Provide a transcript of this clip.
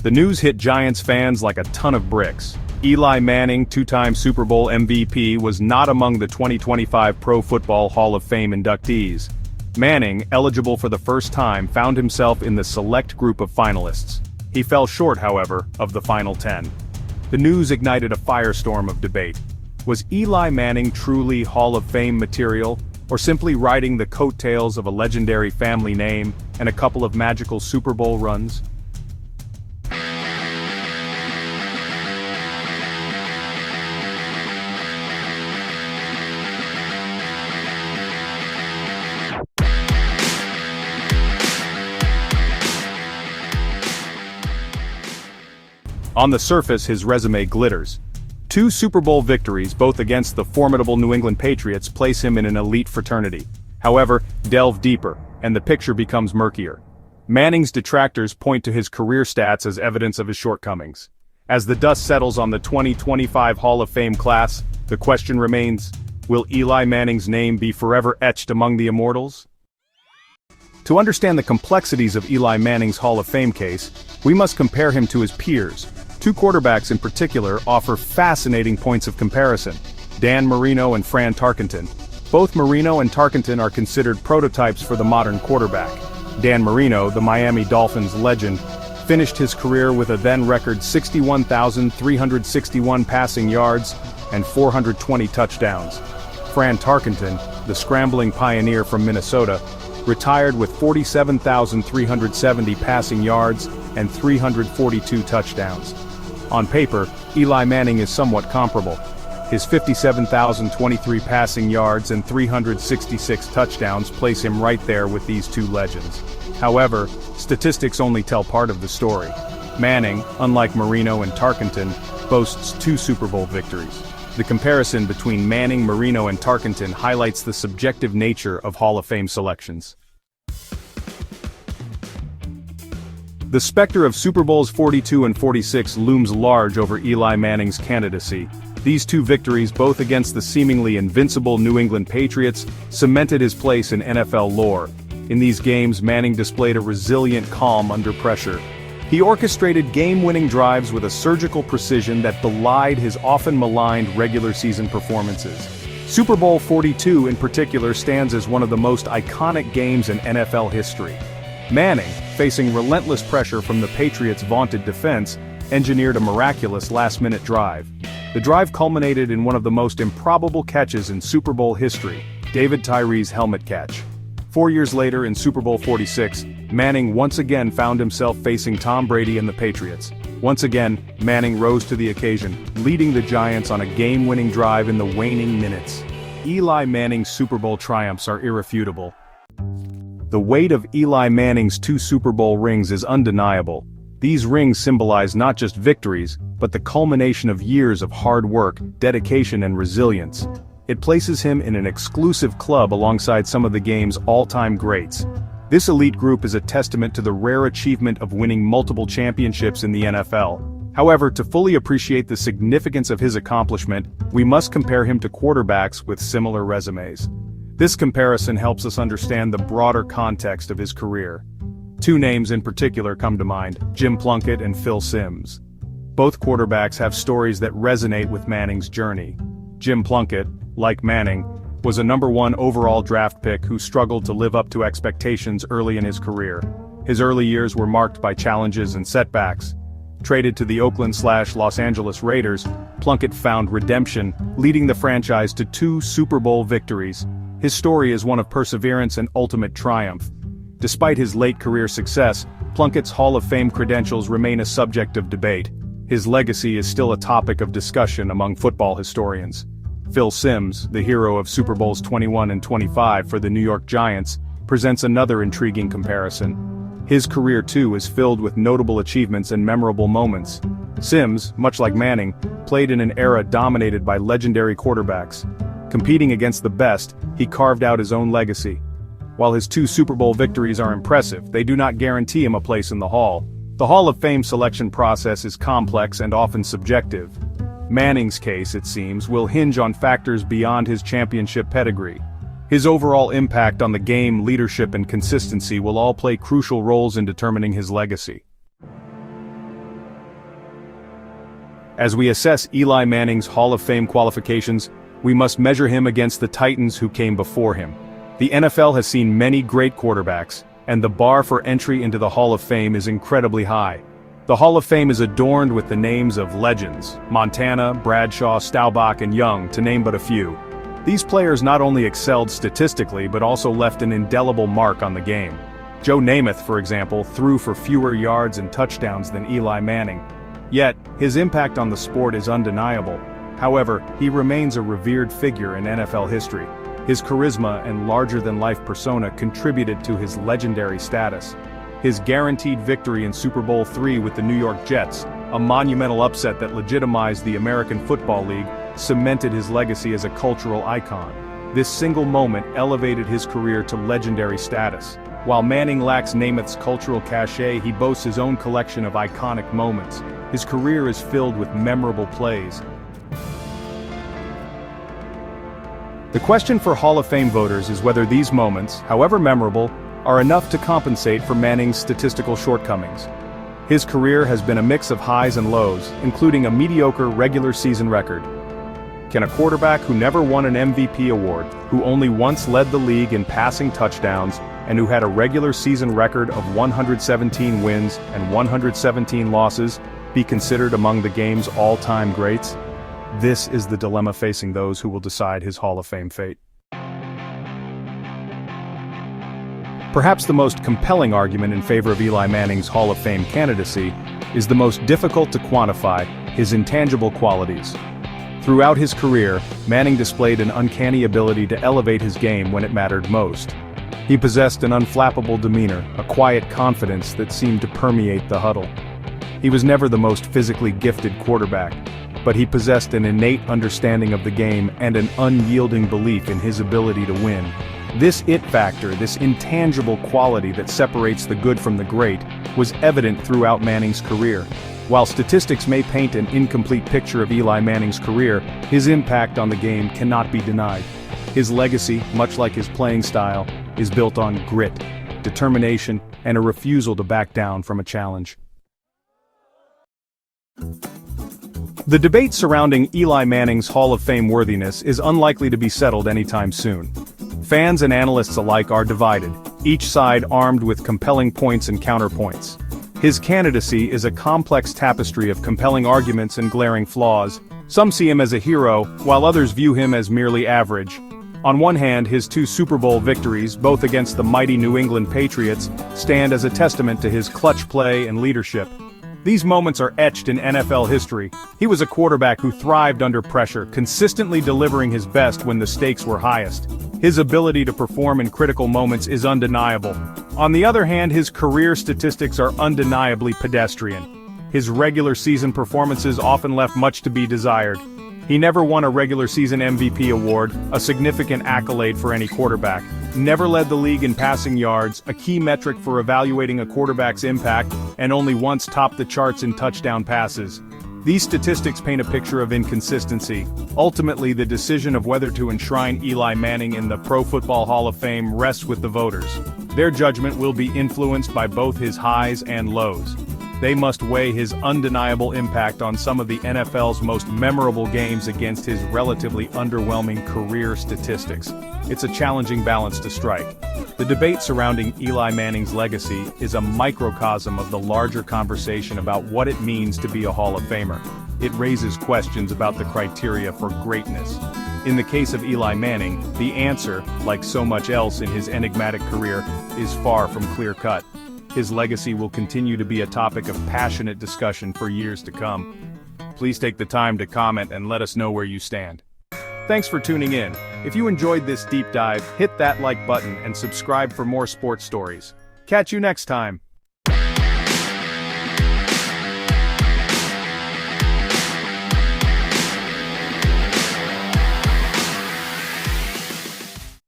The news hit Giants fans like a ton of bricks. Eli Manning, two-time Super Bowl MVP, was not among the 2025 Pro Football Hall of Fame inductees. Manning, eligible for the first time, found himself in the select group of finalists. He fell short, however, of the final 10. The news ignited a firestorm of debate. Was Eli Manning truly Hall of Fame material, or simply riding the coattails of a legendary family name and a couple of magical Super Bowl runs? On the surface, his resume glitters. 2 Super Bowl victories, both against the formidable New England Patriots, place him in an elite fraternity. However, delve deeper, and the picture becomes murkier. Manning's detractors point to his career stats as evidence of his shortcomings. As the dust settles on the 2025 Hall of Fame class, the question remains, will Eli Manning's name be forever etched among the immortals? To understand the complexities of Eli Manning's Hall of Fame case, we must compare him to his peers. 2 quarterbacks in particular offer fascinating points of comparison: Dan Marino and Fran Tarkenton. Both Marino and Tarkenton are considered prototypes for the modern quarterback. Dan Marino, the Miami Dolphins legend, finished his career with a then-record 61,361 passing yards and 420 touchdowns. Fran Tarkenton, the scrambling pioneer from Minnesota, retired with 47,370 passing yards and 342 touchdowns. On paper, Eli Manning is somewhat comparable. His 57,023 passing yards and 366 touchdowns place him right there with these 2 legends. However, statistics only tell part of the story. Manning, unlike Marino and Tarkenton, boasts 2 Super Bowl victories. The comparison between Manning, Marino, and Tarkenton highlights the subjective nature of Hall of Fame selections. The specter of Super Bowls 42 and 46 looms large over Eli Manning's candidacy. These 2 victories, both against the seemingly invincible New England Patriots, cemented his place in NFL lore. In these games, Manning displayed a resilient calm under pressure. He orchestrated game-winning drives with a surgical precision that belied his often maligned regular-season performances. Super Bowl 42 in particular stands as one of the most iconic games in NFL history. Manning, facing relentless pressure from the Patriots' vaunted defense, engineered a miraculous last-minute drive. The drive culminated in one of the most improbable catches in Super Bowl history, David Tyree's helmet catch. 4 years later in Super Bowl 46, Manning once again found himself facing Tom Brady and the Patriots. Once again, Manning rose to the occasion, leading the Giants on a game-winning drive in the waning minutes. Eli Manning's Super Bowl triumphs are irrefutable. The weight of Eli Manning's 2 Super Bowl rings is undeniable. These rings symbolize not just victories, but the culmination of years of hard work, dedication, and resilience. It places him in an exclusive club alongside some of the game's all-time greats. This elite group is a testament to the rare achievement of winning multiple championships in the NFL. However, to fully appreciate the significance of his accomplishment, we must compare him to quarterbacks with similar resumes. This comparison helps us understand the broader context of his career. 2 names in particular come to mind: Jim Plunkett and Phil Simms. Both quarterbacks have stories that resonate with Manning's journey. Jim Plunkett, like Manning, was a /1 overall draft pick who struggled to live up to expectations early in his career. His early years were marked by challenges and setbacks. Traded to the Oakland/Los Angeles Raiders, Plunkett found redemption, leading the franchise to 2 Super Bowl victories. His story is one of perseverance and ultimate triumph. Despite his late career success, Plunkett's Hall of Fame credentials remain a subject of debate. His legacy is still a topic of discussion among football historians. Phil Simms, the hero of Super Bowls 21 and 25 for the New York Giants, presents another intriguing comparison. His career too is filled with notable achievements and memorable moments. Simms, much like Manning, played in an era dominated by legendary quarterbacks. Competing against the best, he carved out his own legacy. While his 2 Super Bowl victories are impressive, they do not guarantee him a place in the Hall. The Hall of Fame selection process is complex and often subjective. Manning's case, it seems, will hinge on factors beyond his championship pedigree. His overall impact on the game, leadership, and consistency will all play crucial roles in determining his legacy. As we assess Eli Manning's Hall of Fame qualifications, we must measure him against the titans who came before him. The NFL has seen many great quarterbacks, and the bar for entry into the Hall of Fame is incredibly high. The Hall of Fame is adorned with the names of legends: Montana, Bradshaw, Staubach, and Young, to name but a few. These players not only excelled statistically but also left an indelible mark on the game. Joe Namath, for example, threw for fewer yards and touchdowns than Eli Manning. Yet, his impact on the sport is undeniable. However, he remains a revered figure in NFL history. His charisma and larger-than-life persona contributed to his legendary status. His guaranteed victory in Super Bowl III with the New York Jets, a monumental upset that legitimized the American Football League, cemented his legacy as a cultural icon. This single moment elevated his career to legendary status. While Manning lacks Namath's cultural cachet, he boasts his own collection of iconic moments. His career is filled with memorable plays. The question for Hall of Fame voters is whether these moments, however memorable, are enough to compensate for Manning's statistical shortcomings. His career has been a mix of highs and lows, including a mediocre regular season record. Can a quarterback who never won an MVP award, who only once led the league in passing touchdowns, and who had a regular season record of 117 wins and 117 losses, be considered among the game's all-time greats? This is the dilemma facing those who will decide his Hall of Fame fate. Perhaps the most compelling argument in favor of Eli Manning's Hall of Fame candidacy is the most difficult to quantify: his intangible qualities. Throughout his career, Manning displayed an uncanny ability to elevate his game when it mattered most. He possessed an unflappable demeanor, a quiet confidence that seemed to permeate the huddle. He was never the most physically gifted quarterback, but he possessed an innate understanding of the game and an unyielding belief in his ability to win. This it factor, this intangible quality that separates the good from the great, was evident throughout Manning's career. While statistics may paint an incomplete picture of Eli Manning's career, his impact on the game cannot be denied. His legacy, much like his playing style, is built on grit, determination, and a refusal to back down from a challenge. The debate surrounding Eli Manning's Hall of Fame worthiness is unlikely to be settled anytime soon. Fans and analysts alike are divided, each side armed with compelling points and counterpoints. His candidacy is a complex tapestry of compelling arguments and glaring flaws. Some see him as a hero, while others view him as merely average. On one hand, his 2 Super Bowl victories, both against the mighty New England Patriots, stand as a testament to his clutch play and leadership. These moments are etched in NFL history. He was a quarterback who thrived under pressure, consistently delivering his best when the stakes were highest. His ability to perform in critical moments is undeniable. On the other hand, his career statistics are undeniably pedestrian. His regular season performances often left much to be desired. He never won a regular season MVP award, a significant accolade for any quarterback. Never led the league in passing yards, a key metric for evaluating a quarterback's impact, and only once topped the charts in touchdown passes. These statistics paint a picture of inconsistency. Ultimately, the decision of whether to enshrine Eli Manning in the Pro Football Hall of Fame rests with the voters. Their judgment will be influenced by both his highs and lows. They must weigh his undeniable impact on some of the NFL's most memorable games against his relatively underwhelming career statistics. It's a challenging balance to strike. The debate surrounding Eli Manning's legacy is a microcosm of the larger conversation about what it means to be a Hall of Famer. It raises questions about the criteria for greatness. In the case of Eli Manning, the answer, like so much else in his enigmatic career, is far from clear-cut. His legacy will continue to be a topic of passionate discussion for years to come. Please take the time to comment and let us know where you stand. Thanks for tuning in. If you enjoyed this deep dive, hit that like button and subscribe for more sports stories. Catch you next time.